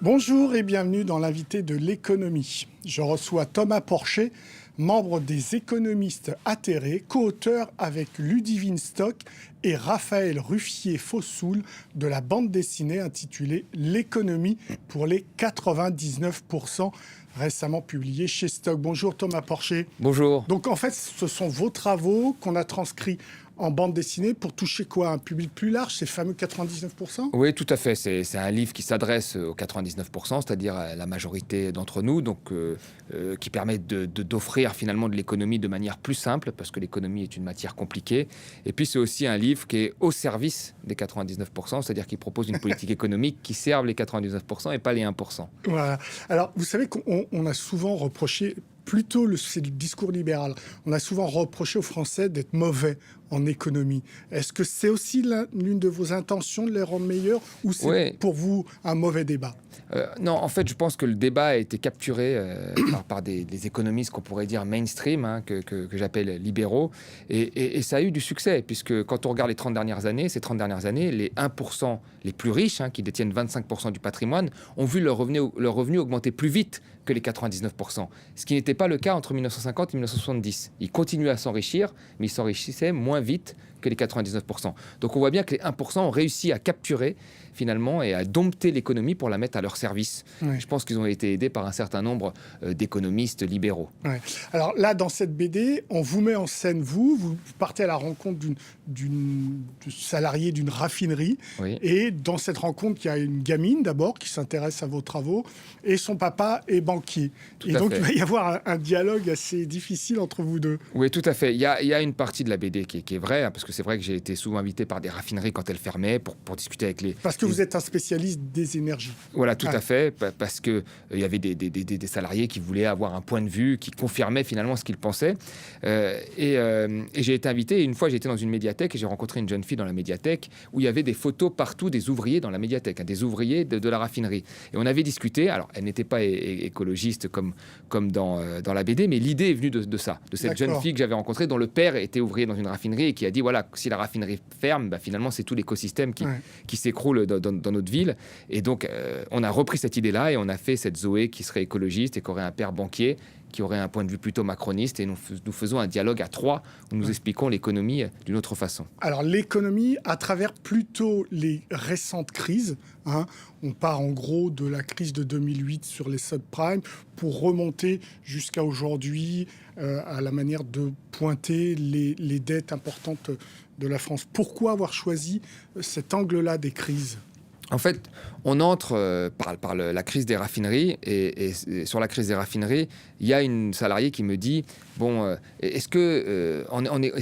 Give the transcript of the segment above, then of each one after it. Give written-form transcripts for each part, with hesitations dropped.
Bonjour et bienvenue dans l'invité de l'économie. Je reçois Thomas Porcher, membre des économistes atterrés, co-auteur avec Ludivine Stock et Raphaël Ruffier-Fossoul de la bande dessinée intitulée L'économie pour les 99%, récemment publiée chez Stock. Bonjour Thomas Porcher. Bonjour. Donc en fait, ce sont vos travaux qu'on a transcrits en bande dessinée pour toucher quoi? Un public plus large, ces fameux 99%? Oui, tout à fait. C'est un livre qui s'adresse aux 99%, c'est-à-dire à la majorité d'entre nous, donc qui permet d'offrir finalement de l'économie de manière plus simple, parce que l'économie est une matière compliquée. Et puis c'est aussi un livre qui est au service des 99%, c'est-à-dire qui propose une politique économique qui serve les 99% et pas les 1%. Voilà. Alors, vous savez qu'on a souvent reproché, c'est du discours libéral, on a souvent reproché aux Français d'être mauvais en économie. Est-ce que c'est aussi l'une de vos intentions de les rendre meilleurs ou c'est pour vous un mauvais débat? Non, en fait, je pense que le débat a été capturé par des économistes qu'on pourrait dire mainstream, que j'appelle libéraux, et ça a eu du succès, puisque quand on regarde ces 30 dernières années, les 1% les plus riches, qui détiennent 25% du patrimoine, ont vu leur revenu augmenter plus vite que les 99%, ce qui n'était pas le cas entre 1950 et 1970. Ils continuaient à s'enrichir, mais ils s'enrichissaient moins vite que les 99%. Donc on voit bien que les 1% ont réussi à capturer finalement et à dompter l'économie pour la mettre à leur service. Ouais. Je pense qu'ils ont été aidés par un certain nombre d'économistes libéraux. Ouais. Alors là, dans cette BD, on vous met en scène, vous partez à la rencontre d'une salariée d'une raffinerie. Oui. Et dans cette rencontre, il y a une gamine d'abord qui s'intéresse à vos travaux et son papa est banquier. Et donc, il va y avoir un dialogue assez difficile entre vous deux. Oui, tout à fait. Il y a une partie de la BD qui est vraie, parce que c'est vrai que j'ai été souvent invité par des raffineries quand elles fermaient pour discuter avec les... Parce que vous êtes un spécialiste des énergies. Voilà, tout à fait, parce qu'il y avait des salariés qui voulaient avoir un point de vue qui confirmait finalement ce qu'ils pensaient. Et j'ai été invité, et une fois j'étais dans une médiathèque et j'ai rencontré une jeune fille dans la médiathèque où il y avait des photos partout des ouvriers dans la médiathèque, des ouvriers de la raffinerie. Et on avait discuté, alors elle n'était pas écologiste comme dans la BD, mais l'idée est venue de cette jeune fille que j'avais rencontrée dont le père était ouvrier dans une raffinerie et qui a dit voilà, si la raffinerie ferme, finalement c'est tout l'écosystème qui s'écroule dans notre ville. Et donc on a repris cette idée-là et on a fait cette Zoé qui serait écologiste et qui aurait un père banquier, qui aurait un point de vue plutôt macroniste, et nous faisons un dialogue à trois où nous expliquons l'économie d'une autre façon. Alors l'économie à travers plutôt les récentes crises, on part en gros de la crise de 2008 sur les subprimes pour remonter jusqu'à aujourd'hui à la manière de pointer les dettes importantes de la France. Pourquoi avoir choisi cet angle-là des crises ? En fait, on entre par la crise des raffineries et sur la crise des raffineries, il y a une salariée qui me dit bon, est-ce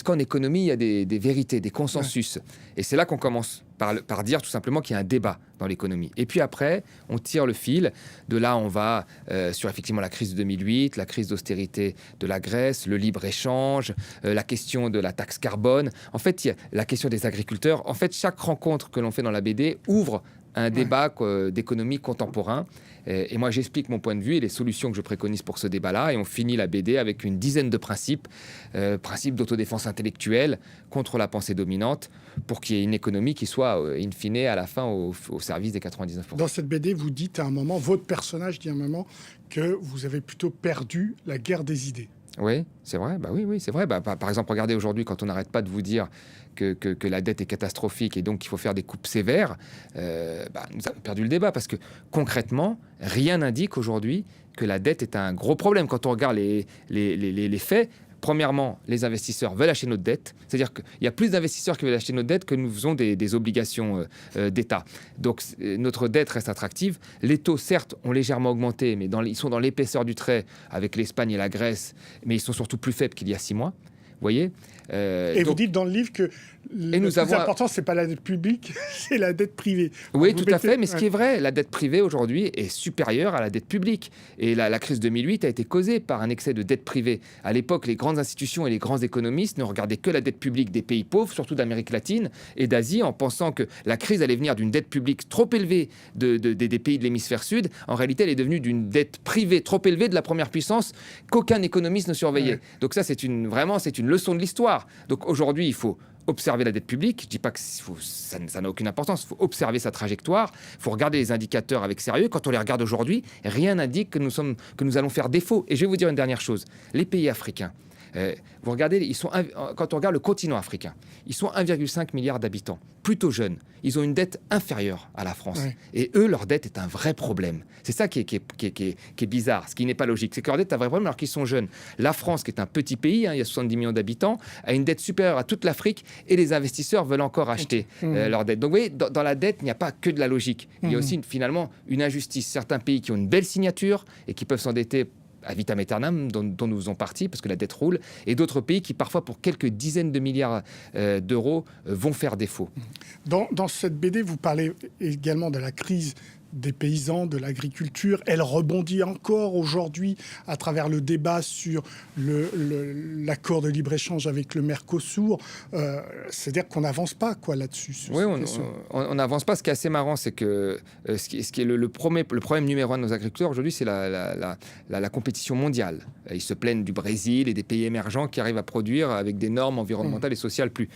qu'en économie il y a des vérités, des consensus ? Et c'est là qu'on commence par dire tout simplement qu'il y a un débat dans l'économie. Et puis après, on tire le fil. De là, on va sur effectivement la crise de 2008, la crise d'austérité de la Grèce, le libre-échange, la question de la taxe carbone. En fait, il y a la question des agriculteurs. En fait, chaque rencontre que l'on fait dans la BD ouvre un débat d'économie contemporain. Et moi, j'explique mon point de vue et les solutions que je préconise pour ce débat-là. Et on finit la BD avec une dizaine de principes d'autodéfense intellectuelle contre la pensée dominante, pour qu'il y ait une économie qui soit, in fine, à la fin, au service des 99%. Dans cette BD, vous dites à un moment, votre personnage dit à un moment, que vous avez plutôt perdu la guerre des idées. Oui, c'est vrai. Oui, c'est vrai. Par exemple, regardez aujourd'hui, quand on n'arrête pas de vous dire que la dette est catastrophique et donc qu'il faut faire des coupes sévères, nous avons perdu le débat, parce que concrètement, rien n'indique aujourd'hui que la dette est un gros problème. Quand on regarde les faits, premièrement, les investisseurs veulent acheter notre dette. C'est-à-dire qu'il y a plus d'investisseurs qui veulent acheter notre dette que nous faisons des obligations d'État. Donc, notre dette reste attractive. Les taux, certes, ont légèrement augmenté, mais ils sont dans l'épaisseur du trait avec l'Espagne et la Grèce, mais ils sont surtout plus faibles qu'il y a 6 mois. Vous voyez vous dites dans le livre que le plus important, ce n'est pas la dette publique, c'est la dette privée. Oui, tout à fait, mais ce qui est vrai, la dette privée aujourd'hui est supérieure à la dette publique. Et la crise 2008 a été causée par un excès de dette privée. À l'époque, les grandes institutions et les grands économistes ne regardaient que la dette publique des pays pauvres, surtout d'Amérique latine et d'Asie, en pensant que la crise allait venir d'une dette publique trop élevée des pays de l'hémisphère sud. En réalité, elle est devenue d'une dette privée trop élevée de la première puissance qu'aucun économiste ne surveillait. Donc ça, c'est une leçon de l'histoire. Donc aujourd'hui, il faut observer la dette publique. Je ne dis pas que ça n'a aucune importance. Il faut observer sa trajectoire. Il faut regarder les indicateurs avec sérieux. Quand on les regarde aujourd'hui, rien n'indique que nous allons faire défaut. Et je vais vous dire une dernière chose. Les pays africains, vous regardez, quand on regarde le continent africain, ils sont 1,5 milliard d'habitants, plutôt jeunes. Ils ont une dette inférieure à la France. Oui. Et eux, leur dette est un vrai problème. C'est ça qui est bizarre, ce qui n'est pas logique. C'est que leur dette est un vrai problème alors qu'ils sont jeunes. La France, qui est un petit pays, il y a 70 millions d'habitants, a une dette supérieure à toute l'Afrique et les investisseurs veulent encore acheter leur dette. Donc vous voyez, dans la dette, il n'y a pas que de la logique. Il y a aussi finalement une injustice. Certains pays qui ont une belle signature et qui peuvent s'endetter à vitam aeternam, dont nous faisons partie, parce que la dette roule, et d'autres pays qui, parfois, pour quelques dizaines de milliards d'euros, vont faire défaut. Dans cette BD, vous parlez également de la crise des paysans, de l'agriculture. Elle rebondit encore aujourd'hui à travers le débat sur l'accord de libre-échange avec le Mercosur. C'est-à-dire qu'on n'avance pas là-dessus. Oui, on n'avance pas. Ce qui est assez marrant, c'est que ce qui est le problème numéro un de nos agriculteurs aujourd'hui, c'est la compétition mondiale. Ils se plaignent du Brésil et des pays émergents qui arrivent à produire avec des normes environnementales et sociales plus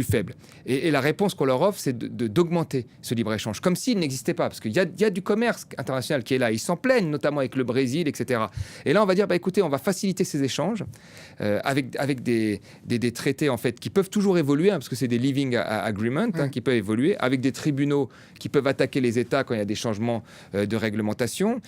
faibles. Et la réponse qu'on leur offre, c'est d'augmenter ce libre-échange, comme s'il n'existait pas, parce qu'il y a du commerce international qui est là. Ils s'en plaignent, notamment avec le Brésil, etc. Et là, on va dire, écoutez, on va faciliter ces échanges avec des traités, en fait, qui peuvent toujours évoluer, parce que c'est des living agreements qui peuvent évoluer, avec des tribunaux qui peuvent attaquer les États quand il y a des changements de réglementation.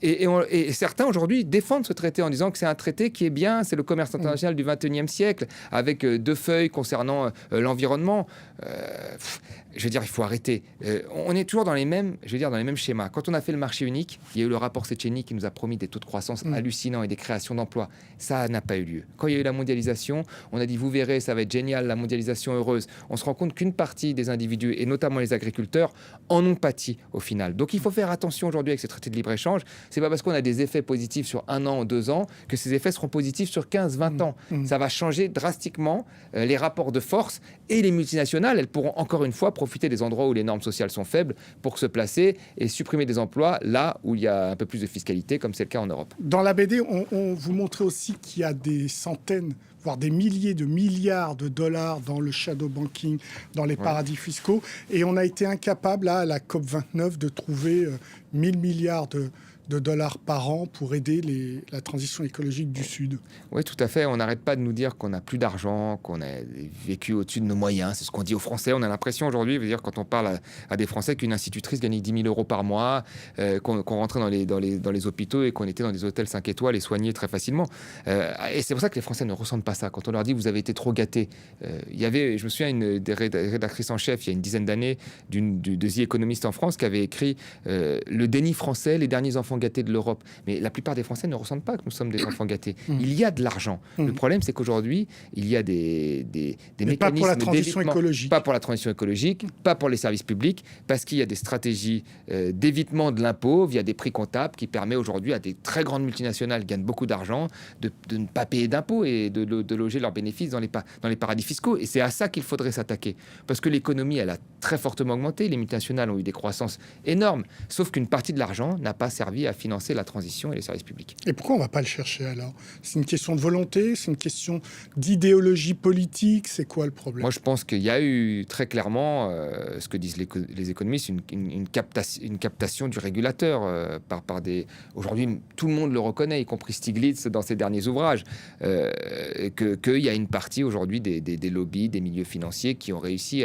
Et certains, aujourd'hui, défendent ce traité en disant que c'est un traité qui est bien, c'est le commerce international du 21e siècle, avec 2 feuilles concernant l'environnement. Je veux dire, il faut arrêter. On est toujours dans les mêmes schémas. Quand on a fait le marché unique, il y a eu le rapport Cecchini qui nous a promis des taux de croissance hallucinants et des créations d'emplois. Ça n'a pas eu lieu. Quand il y a eu la mondialisation, on a dit, vous verrez, ça va être génial, la mondialisation heureuse. On se rend compte qu'une partie des individus, et notamment les agriculteurs, en ont pâti au final. Donc il faut faire attention aujourd'hui avec ces traités de libre-échange. C'est pas parce qu'on a des effets positifs sur 1 an ou 2 ans que ces effets seront positifs sur 15, 20 ans. Ça va changer drastiquement les rapports de force, et les multinationales, elles pourront encore une fois profiter des endroits où les normes sociales sont faibles pour se placer et supprimer des emplois là où il y a un peu plus de fiscalité, comme c'est le cas en Europe. Dans la BD, on vous montrait aussi qu'il y a des centaines, voire des milliers de milliards de dollars dans le shadow banking, dans les paradis fiscaux. Et on a été incapable, là, à la COP29, de trouver 1000 milliards de dollars par an pour aider la transition écologique du Sud. Oui, tout à fait. On n'arrête pas de nous dire qu'on n'a plus d'argent, qu'on a vécu au-dessus de nos moyens. C'est ce qu'on dit aux Français. On a l'impression aujourd'hui, quand on parle à des Français, qu'une institutrice gagnait 10 000 euros par mois, qu'on rentrait dans les hôpitaux et qu'on était dans des hôtels 5 étoiles et soignés très facilement. Et c'est pour ça que les Français ne ressentent pas ça. Quand on leur dit « vous avez été trop gâtés », je me souviens, une des rédactrices en chef, il y a une dizaine d'années, de The Economist en France, qui avait écrit le déni français, les derniers enfants gâtés de l'Europe. Mais la plupart des Français ne ressentent pas que nous sommes des enfants gâtés. Il y a de l'argent. Le problème, c'est qu'aujourd'hui, il y a des mécanismes pas pour la transition écologique. Pas pour la transition écologique, pas pour les services publics, parce qu'il y a des stratégies d'évitement de l'impôt via des prix comptables qui permettent aujourd'hui à des très grandes multinationales qui gagnent beaucoup d'argent de ne pas payer d'impôts et de loger leurs bénéfices dans les paradis fiscaux. Et c'est à ça qu'il faudrait s'attaquer. Parce que l'économie, elle a très fortement augmenté. Les multinationales ont eu des croissances énormes. Sauf qu'une partie de l'argent n'a pas servi à financer la transition et les services publics. Et pourquoi on ne va pas le chercher alors ? C'est une question de volonté ? C'est une question d'idéologie politique ? C'est quoi le problème ? Moi, je pense qu'il y a eu très clairement, ce que disent les économistes, une captation du régulateur par des... Aujourd'hui, tout le monde le reconnaît, y compris Stiglitz dans ses derniers ouvrages, qu'il y a une partie aujourd'hui des lobbies, des milieux financiers qui ont réussi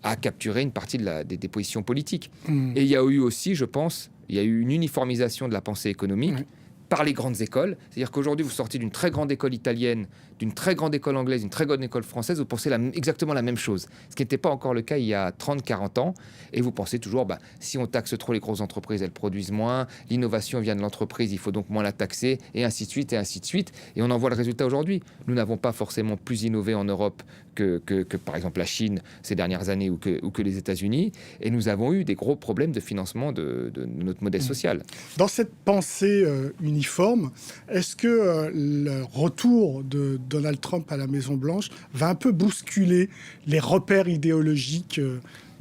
à capturer une partie des positions politiques. Et il y a eu aussi, je pense, il y a eu une uniformisation de la pensée économique par les grandes écoles. C'est-à-dire qu'aujourd'hui, vous sortez d'une très grande école italienne, d'une très grande école anglaise, d'une très grande école française, vous pensez exactement la même chose. Ce qui n'était pas encore le cas il y a 30-40 ans. Et vous pensez toujours, si on taxe trop les grosses entreprises, elles produisent moins. L'innovation vient de l'entreprise, il faut donc moins la taxer, et ainsi de suite, et ainsi de suite. Et on en voit le résultat aujourd'hui. Nous n'avons pas forcément plus innové en Europe que par exemple, la Chine ces dernières années ou que les États-Unis. Et nous avons eu des gros problèmes de financement de notre modèle social. Dans cette pensée uniforme, est-ce que le retour de Donald Trump à la Maison-Blanche va un peu bousculer les repères idéologiques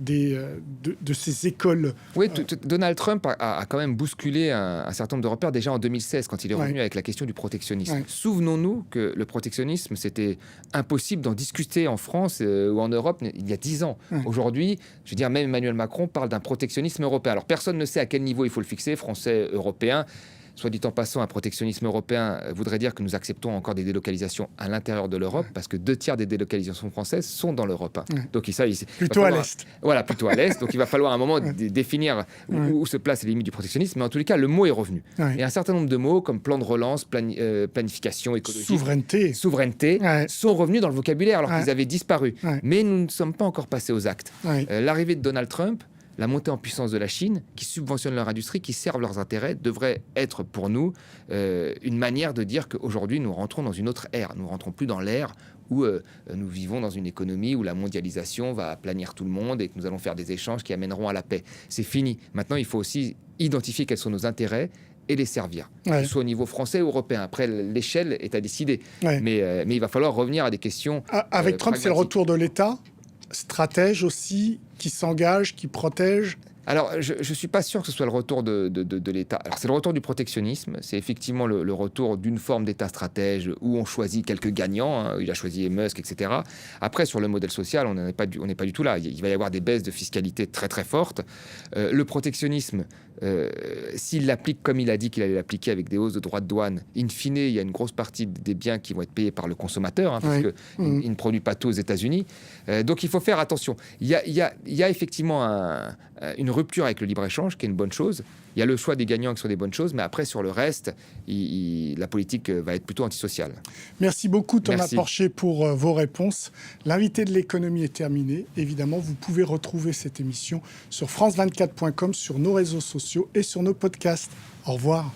de ces écoles. Oui, Donald Trump a quand même bousculé un certain nombre de repères déjà en 2016 quand il est revenu avec la question du protectionnisme. Souvenons-nous que le protectionnisme, c'était impossible d'en discuter en France ou en Europe il y a 10 ans. Aujourd'hui, je veux dire, même Emmanuel Macron parle d'un protectionnisme européen. Alors personne ne sait à quel niveau il faut le fixer, français, européen. Soit dit en passant, un protectionnisme européen voudrait dire que nous acceptons encore des délocalisations à l'intérieur de l'Europe, parce que 2/3 des délocalisations françaises sont dans l'Europe. Donc plutôt à l'Est. Voilà, plutôt à l'Est. Donc il va falloir à un moment définir où se placent les limites du protectionnisme. Mais en tous les cas, le mot est revenu. Et un certain nombre de mots, comme plan de relance, planification écologique, souveraineté sont revenus dans le vocabulaire alors qu'ils avaient disparu. Mais nous ne sommes pas encore passés aux actes. L'arrivée de Donald Trump, la montée en puissance de la Chine, qui subventionne leur industrie, qui servent leurs intérêts, devrait être pour nous une manière de dire qu'aujourd'hui, nous rentrons dans une autre ère. Nous ne rentrons plus dans l'ère où nous vivons dans une économie où la mondialisation va aplanir tout le monde et que nous allons faire des échanges qui amèneront à la paix. C'est fini. Maintenant, il faut aussi identifier quels sont nos intérêts et les servir, que ce soit au niveau français ou européen. Après, l'échelle est à décider. Mais il va falloir revenir à des questions avec Trump, c'est le retour de l'État, stratège aussi, qui s'engage, qui protège. Alors, je ne suis pas sûr que ce soit le retour de l'État. Alors, c'est le retour du protectionnisme. C'est effectivement le retour d'une forme d'État stratège où on choisit quelques gagnants. Il a choisi Musk, etc. Après, sur le modèle social, on n'est pas du tout là. Il va y avoir des baisses de fiscalité très, très fortes. Le protectionnisme, s'il l'applique comme il a dit qu'il allait l'appliquer avec des hausses de droits de douane, in fine, il y a une grosse partie des biens qui vont être payés par le consommateur, parce qu'il ne produit pas tout aux États-Unis. Donc, il faut faire attention. Il y a effectivement une rupture avec le libre-échange, qui est une bonne chose. Il y a le choix des gagnants qui sont des bonnes choses, mais après, sur le reste, la politique va être plutôt antisociale. Merci beaucoup, Thomas Porcher, pour vos réponses. L'invité de l'économie est terminé. Évidemment, vous pouvez retrouver cette émission sur france24.com, sur nos réseaux sociaux et sur nos podcasts. Au revoir.